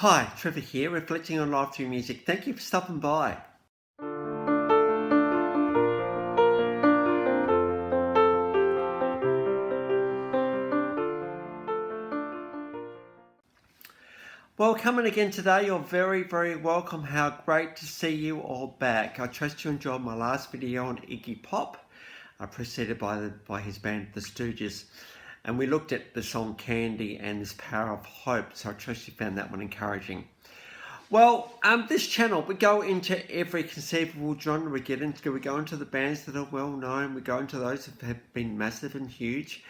Hi, Trevor here, reflecting on life through music. Thank you for stopping by. Well, coming again today, you're very, very welcome. How great to see you all back. I trust you enjoyed my last video on Iggy Pop, preceded by his band, The Stooges. And we looked at the song Candy and this power of hope, so I trust you found that one encouraging. Well, this channel, we go into every conceivable genre. We go into the bands that are well known. We go into those that have been massive and huge.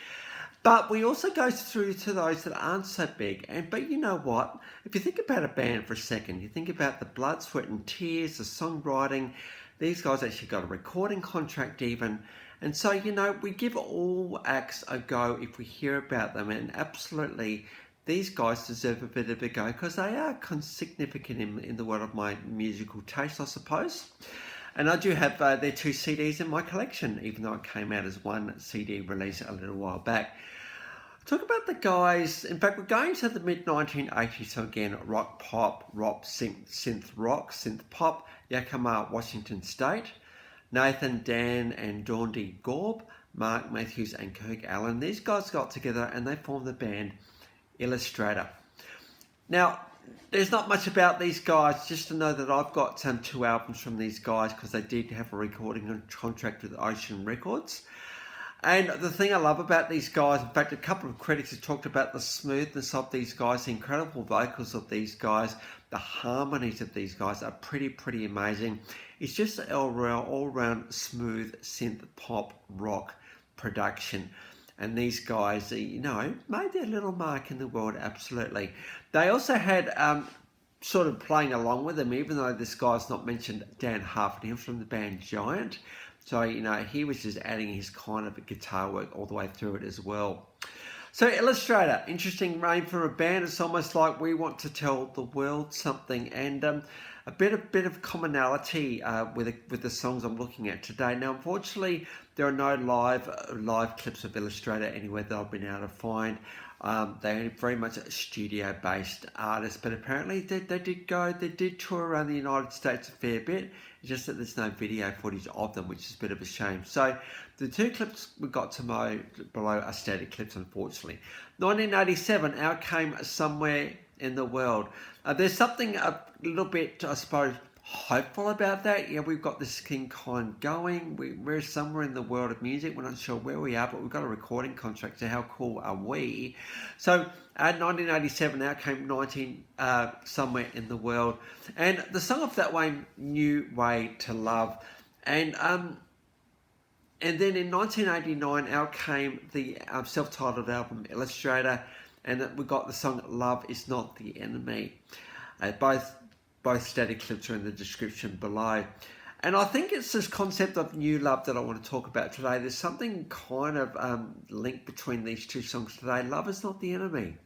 But we also go through to those that aren't so big. But you know what? If you think about a band for a second, you think about the blood, sweat and tears, the songwriting. These guys actually got a recording contract even. And so, we give all acts a go if we hear about them. And absolutely, these guys deserve a bit of a go because they are significant in the world of my musical taste, I suppose. And I do have their 2 CDs in my collection, even though it came out as one CD release a little while back. Talk about the guys. In fact, we're going to the mid-1980s. So again, rock, pop, rock, synth pop, Yakima, Washington State, Nathan, Dan and Daundy Gorb, Mark Matthews and Kirk Allen. These guys got together and they formed the band Illustrator. Now, there's not much about these guys, just to know that I've got 2 albums from these guys because they did have a recording contract with Ocean Records. And the thing I love about these guys, in fact, a couple of critics have talked about the smoothness of these guys, the incredible vocals of these guys, the harmonies of these guys are pretty amazing. It's just an all-round smooth synth pop rock production. And these guys, made their little mark in the world, absolutely. They also had, sort of playing along with them, even though this guy's not mentioned, Dan Harford from the band Giant. So, he was just adding his kind of guitar work all the way through it as well. So Illustrator, interesting name for a band. It's almost like we want to tell the world something, and a bit of commonality with the songs I'm looking at today. Now, unfortunately, there are no live clips of Illustrator anywhere that I've been able to find. They're very much studio-based artists, but apparently they did tour around the United States a fair bit. It's just that there's no video footage of them, which is a bit of a shame. So the 2 clips we got to below are static clips, unfortunately. 1987, out came Somewhere in the World. There's something a little bit, I suppose, hopeful about that. Yeah, we've got this King Kong going. We're somewhere in the world of music. We're not sure where we are, but we've got a recording contract. So how cool are we? So at 1987, out came Somewhere in the World, and the song of that way, New Way to Love, and then in 1989, out came the self-titled album Illustrator, and we got the song Love Is Not the Enemy. Both static clips are in the description below. And I think it's this concept of new love that I want to talk about today. There's something kind of linked between these 2 songs today. Love is not the enemy.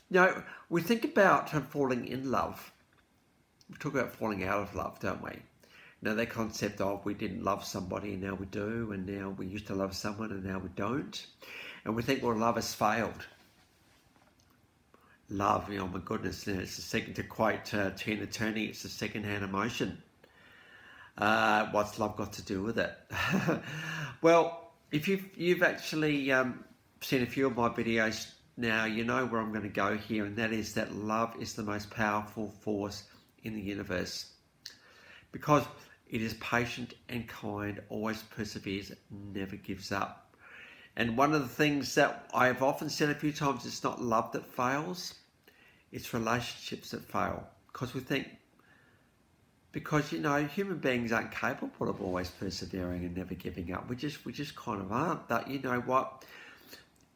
Now, we think about falling in love. We talk about falling out of love, don't we? That concept of we didn't love somebody and now we do, and now we used to love someone and now we don't. And we think, well, love has failed. Love, oh my goodness, it's the second, to quote Tina Turner, it's a second-hand emotion. What's love got to do with it? Well, if you've actually seen a few of my videos now, you know where I'm going to go here, and that is that love is the most powerful force in the universe. Because it is patient and kind, always perseveres, never gives up. And one of the things that I've often said a few times, it's not love that fails, it's relationships that fail. Because human beings aren't capable of always persevering and never giving up. We just kind of aren't. That, you know what?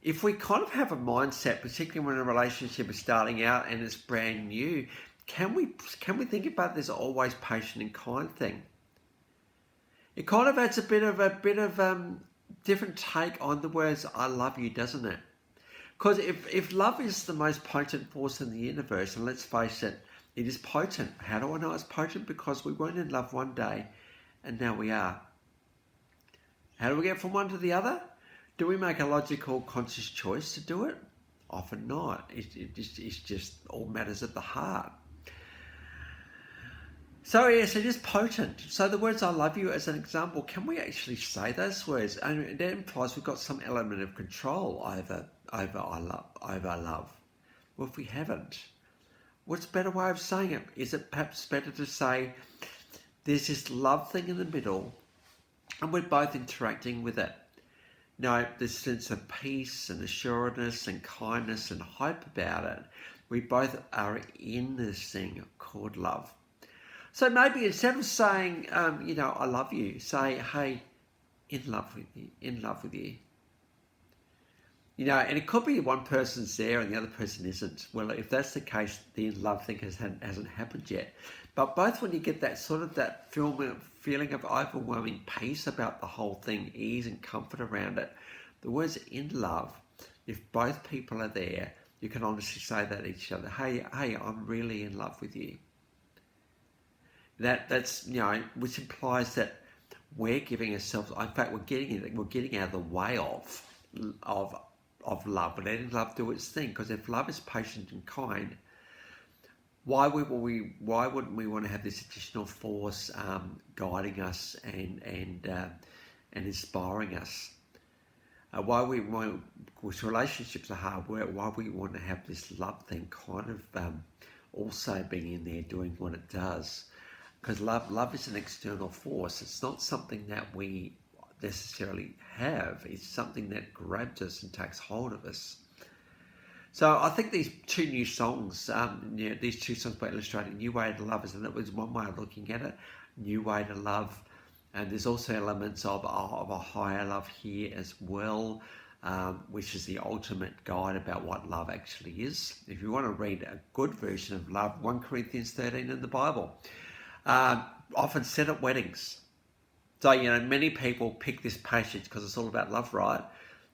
If we kind of have a mindset, particularly when a relationship is starting out and it's brand new, can we think about this always patient and kind thing? It kind of adds a bit of different take on the words "I love you," doesn't it? Because if love is the most potent force in the universe, and let's face it, it is potent. How do I know it's potent? Because we weren't in love one day, and now we are. How do we get from one to the other? Do we make a logical, conscious choice to do it? Often not. It's just all matters at the heart. So yes, it is potent. So the words "I love you" as an example, can we actually say those words? And that implies we've got some element of control over love. Well, if we haven't, what's a better way of saying it? Is it perhaps better to say there's this love thing in the middle, and we're both interacting with it? This sense of peace and assuredness and kindness and hope about it. We both are in this thing called love. So maybe instead of saying, I love you, say, hey, in love with you, in love with you. And it could be one person's there and the other person isn't. Well, if that's the case, the in love thing hasn't happened yet. But both when you get that feeling of overwhelming peace about the whole thing, ease and comfort around it, the words in love, if both people are there, you can honestly say that to each other, hey, I'm really in love with you. That's which implies that we're giving ourselves. In fact, we're getting out of the way of love, but letting love do its thing. Because if love is patient and kind, why wouldn't we want to have this additional force guiding us and inspiring us? Which relationships are hard work. Why we want to have this love thing kind of also being in there doing what it does. Because love is an external force. It's not something that we necessarily have. It's something that grabs us and takes hold of us. So I think these two new songs, these two songs by Illustrator, New Way to Love, and it was one way of looking at it, New Way to Love. And there's also elements of a higher love here as well, which is the ultimate guide about what love actually is. If you want to read a good version of love, 1 Corinthians 13 in the Bible. Often said at weddings. So, many people pick this passage because it's all about love, right?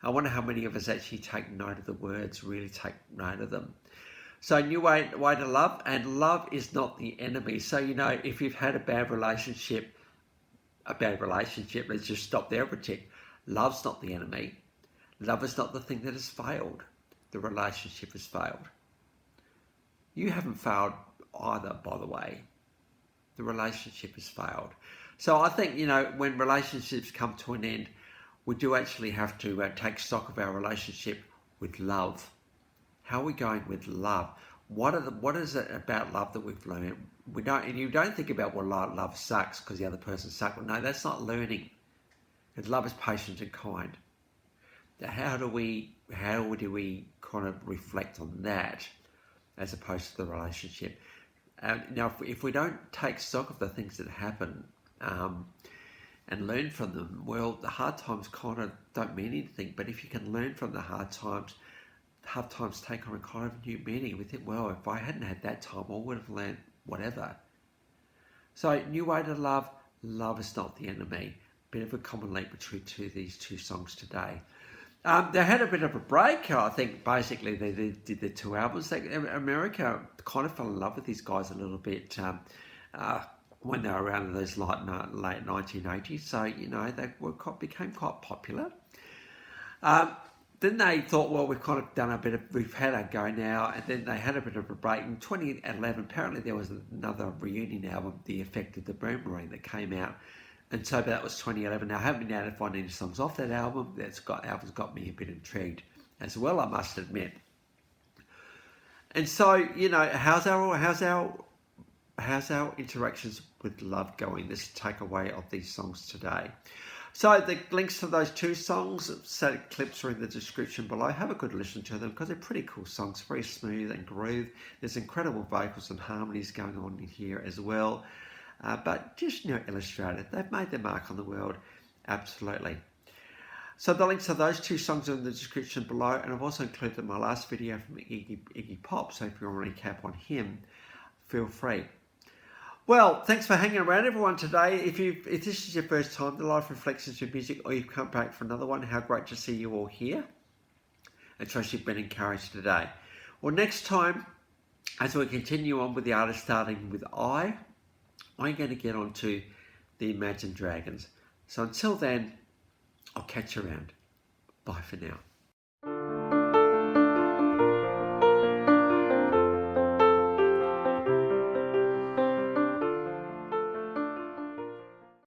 I wonder how many of us actually take note of the words, really take note of them. So, new way to love, and love is not the enemy. So, if you've had a bad relationship, let's just stop there for a tick. Love's not the enemy. Love is not the thing that has failed. The relationship has failed. You haven't failed either, by the way. The relationship has failed. So I think, when relationships come to an end, we do actually have to take stock of our relationship with love. How are we going with love? What is it about love that we've learned? And you don't think about, well, love sucks because the other person sucks. Well, no, that's not learning. Because love is patient and kind. Now, how do we kind of reflect on that as opposed to the relationship? Now, if we don't take stock of the things that happen and learn from them, well, the hard times kind of don't mean anything. But if you can learn from the hard times take on a kind of new meaning. We think, well, if I hadn't had that time, I would have learned whatever. So, new way to love. Love is not the enemy. Bit of a common link between these two songs today. They had a bit of a break. I think basically they did the 2 albums. America kind of fell in love with these guys a little bit when they were around in those late 1980s. So, they became quite popular. Then they thought, well, we've had a go now. And then they had a bit of a break. In 2011, apparently there was another reunion album, The Effect of the Boomerang, that came out. And so that was 2011. Now, I haven't been able to find any songs off that album. Album's got me a bit intrigued as well, I must admit. And so, how's our interactions with love going? This takeaway of these songs today. So the links to those 2 songs, set clips are in the description below. Have a good listen to them because they're pretty cool songs, very smooth and groove. There's incredible vocals and harmonies going on in here as well. But just, Illustrator, they've made their mark on the world, absolutely. So the links to those 2 songs are in the description below, and I've also included my last video from Iggy Pop, so if you want to recap on him, feel free. Well, thanks for hanging around, everyone, today. If this is your first time, the Life Reflections of Music, or you've come back for another one, how great to see you all here. I trust you've been encouraged today. Well, next time, as we continue on with the artist starting with I'm going to get on to the Imagine Dragons. So until then, I'll catch you around. Bye for now.